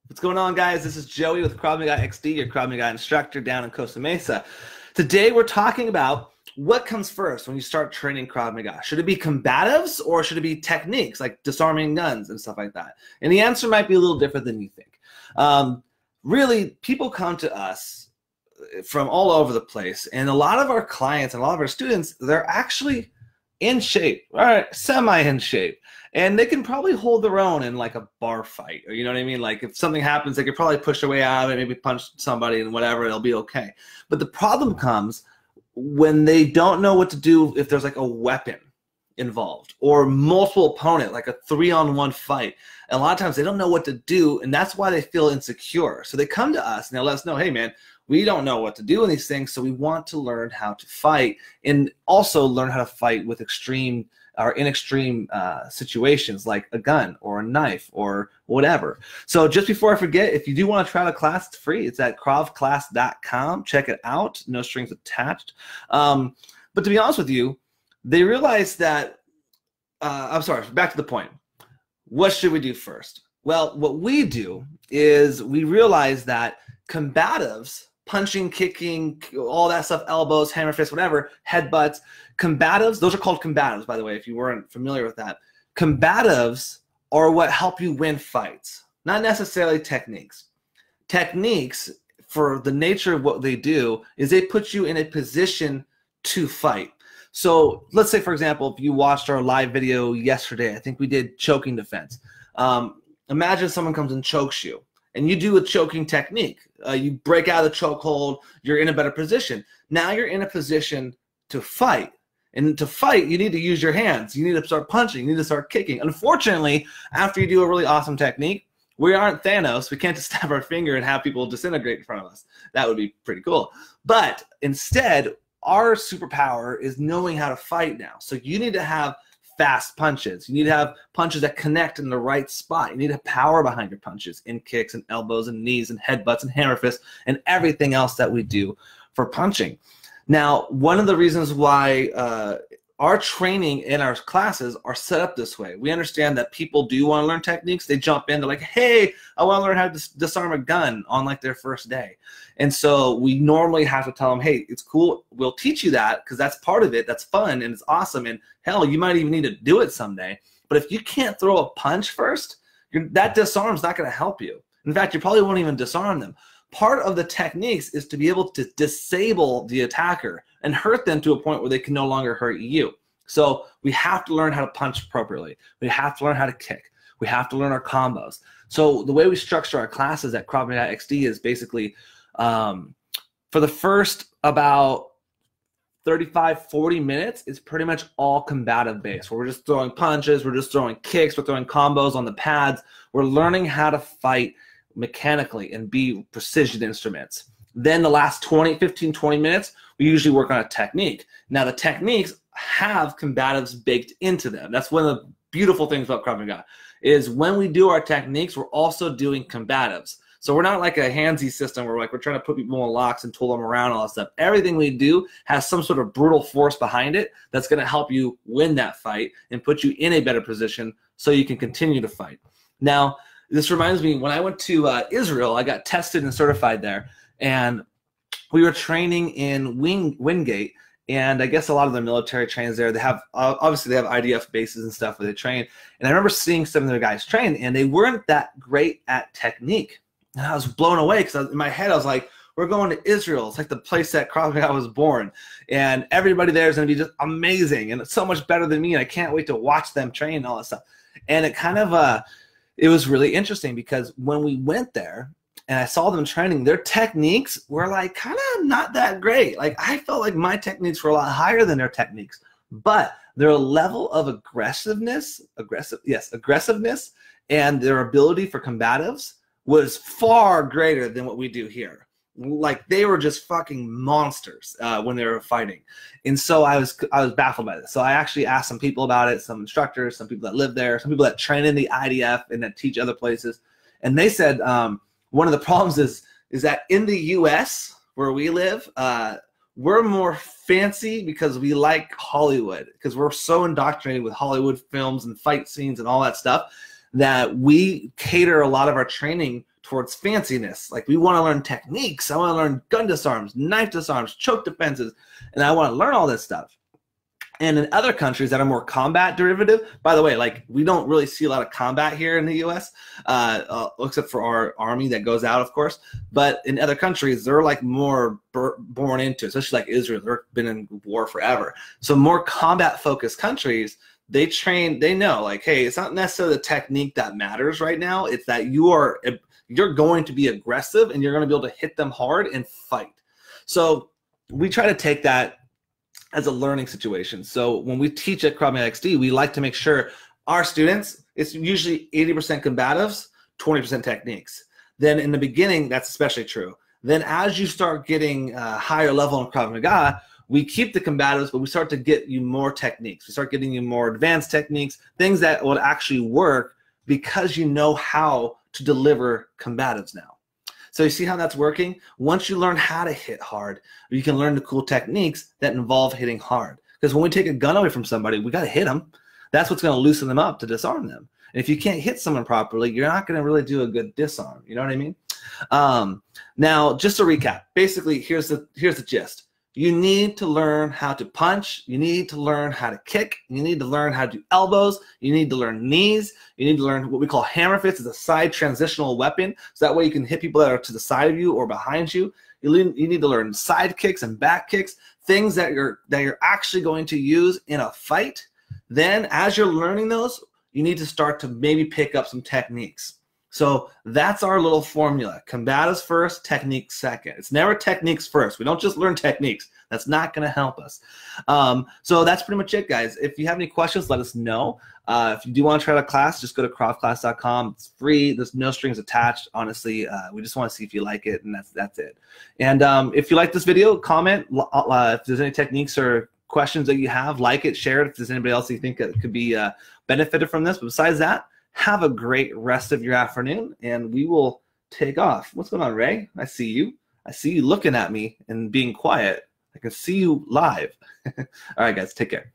What's going on, guys? This is Joey with Krav Maga XD, your Krav Maga instructor down in Costa Mesa. Today, we're talking about what comes first when you start training Krav Maga. Should it be combatives or should it be techniques like disarming guns and stuff like that? And the answer might be a little different than you think. Really, people come to us from all over the place, and a lot of our clients and a lot of our students, they're actually in shape, all right, semi in shape, and they can probably hold their own in like a bar fight, or you know what I mean? Like if something happens, they could probably push their way out of it, maybe punch somebody and whatever, it'll be okay. But the problem comes when they don't know what to do if there's like a weapon involved or multiple opponent, like a 3-on-1 fight. And a lot of times they don't know what to do, and that's why they feel insecure. So they come to us and they'll let us know, hey man, we don't know what to do in these things, so we want to learn how to fight and also learn how to fight with extreme or in extreme situations like a gun or a knife or whatever. So just before I forget, if you do want to try the class, it's free. It's at kravclass.com. Check it out. No strings attached. But to be honest with you, they realized that, I'm sorry, back to the point. What should we do first? Well, what we do is we realize that combatives, punching, kicking, all that stuff, elbows, hammer fists, whatever, headbutts, combatives, those are called combatives, by the way, if you weren't familiar with that. Combatives are what help you win fights, not necessarily techniques. Techniques, for the nature of what they do, is they put you in a position to fight. So let's say, for example, if you watched our live video yesterday, I think we did choking defense. Imagine someone comes and chokes you, and you do a choking technique. You break out of the chokehold, you're in a better position. Now you're in a position to fight. And to fight, you need to use your hands. You need to start punching. You need to start kicking. Unfortunately, after you do a really awesome technique, we aren't Thanos. We can't just stab our finger and have people disintegrate in front of us. That would be pretty cool. But instead, our superpower is knowing how to fight now. So you need to have fast punches. You need to have punches that connect in the right spot. You need to have power behind your punches in kicks and elbows and knees and headbutts and hammer fists and everything else that we do for punching. Now, one of the reasons why our training in our classes are set up this way, we understand that people do want to learn techniques. They jump in, they're like, hey, I want to learn how to disarm a gun on like their first day. And so we normally have to tell them, hey, it's cool. We'll teach you that because that's part of it. That's fun and it's awesome. And hell, you might even need to do it someday. But if you can't throw a punch first, that disarm's not going to help you. In fact, you probably won't even disarm them. Part of the techniques is to be able to disable the attacker and hurt them to a point where they can no longer hurt you. So we have to learn how to punch appropriately. We have to learn how to kick. We have to learn our combos. So the way we structure our classes at Krav Maga XD is basically for the first about 35, 40 minutes, it's pretty much all combative based, where we're just throwing punches, we're just throwing kicks, we're throwing combos on the pads. We're learning how to fight mechanically and be precision instruments. Then the last 15, 20 minutes, we usually work on a technique. Now the techniques have combatives baked into them. That's one of the beautiful things about Krav Maga, is when we do our techniques, we're also doing combatives. So we're not like a handsy system where like we're trying to put people in locks and pull them around and all that stuff. Everything we do has some sort of brutal force behind it that's going to help you win that fight and put you in a better position so you can continue to fight. Now, this reminds me, when I went to Israel, I got tested and certified there, and we were training in Wingate, and I guess a lot of the military trains there. They have, obviously they have IDF bases and stuff where they train, and I remember seeing some of their guys train, and they weren't that great at technique, and I was blown away because in my head I was like, we're going to Israel. It's like the place that Krav Maga was born, and everybody there is going to be just amazing, and it's so much better than me, and I can't wait to watch them train and all that stuff. And it kind of it was really interesting because when we went there and I saw them training, their techniques were like kind of not that great. Like I felt like my techniques were a lot higher than their techniques, but their level of aggressiveness and their ability for combatives was far greater than what we do here. Like they were just fucking monsters when they were fighting. And so I was baffled by this. So I actually asked some people about it, some instructors, some people that live there, some people that train in the IDF and that teach other places. And they said one of the problems is that in the US where we live, we're more fancy because we like Hollywood, because we're so indoctrinated with Hollywood films and fight scenes and all that stuff, that we cater a lot of our training towards fanciness. Like, we want to learn techniques. I want to learn gun disarms, knife disarms, choke defenses, and I want to learn all this stuff. And in other countries that are more combat derivative, by the way, like, we don't really see a lot of combat here in the U.S., except for our army that goes out, of course. But in other countries, they're like more born into it, especially like Israel. They've been in war forever. So more combat-focused countries, they train, they know, like, hey, it's not necessarily the technique that matters right now. It's that you're going to be aggressive and you're going to be able to hit them hard and fight. So we try to take that as a learning situation. So when we teach at Krav Maga XD, we like to make sure our students, it's usually 80% combatives, 20% techniques. Then in the beginning, that's especially true. Then as you start getting higher level in Krav Maga, we keep the combatives, but we start to get you more techniques. We start getting you more advanced techniques, things that will actually work because you know how to deliver combatives now. So you see how that's working? Once you learn how to hit hard, you can learn the cool techniques that involve hitting hard. Because when we take a gun away from somebody, we got to hit them. That's what's going to loosen them up to disarm them. And if you can't hit someone properly, you're not going to really do a good disarm. You know what I mean? Now, just to recap, basically, here's the gist. You need to learn how to punch. You need to learn how to kick. You need to learn how to do elbows. You need to learn knees. You need to learn what we call hammer fists. It's a side transitional weapon. So that way you can hit people that are to the side of you or behind you. You need to learn side kicks and back kicks, things that you're actually going to use in a fight. Then as you're learning those, you need to start to maybe pick up some techniques. So that's our little formula. Combatives first, techniques second. It's never techniques first. We don't just learn techniques. That's not going to help us. So that's pretty much it, guys. If you have any questions, let us know. If you do want to try out a class, just go to kravclass.com. It's free. There's no strings attached. Honestly, we just want to see if you like it, and that's it. And if you like this video, comment. If there's any techniques or questions that you have, like it, share it. If there's anybody else you think that could be benefited from this. But besides that, have a great rest of your afternoon, and we will take off. What's going on, Ray? I see you. I see you looking at me and being quiet. I can see you live. All right, guys, take care.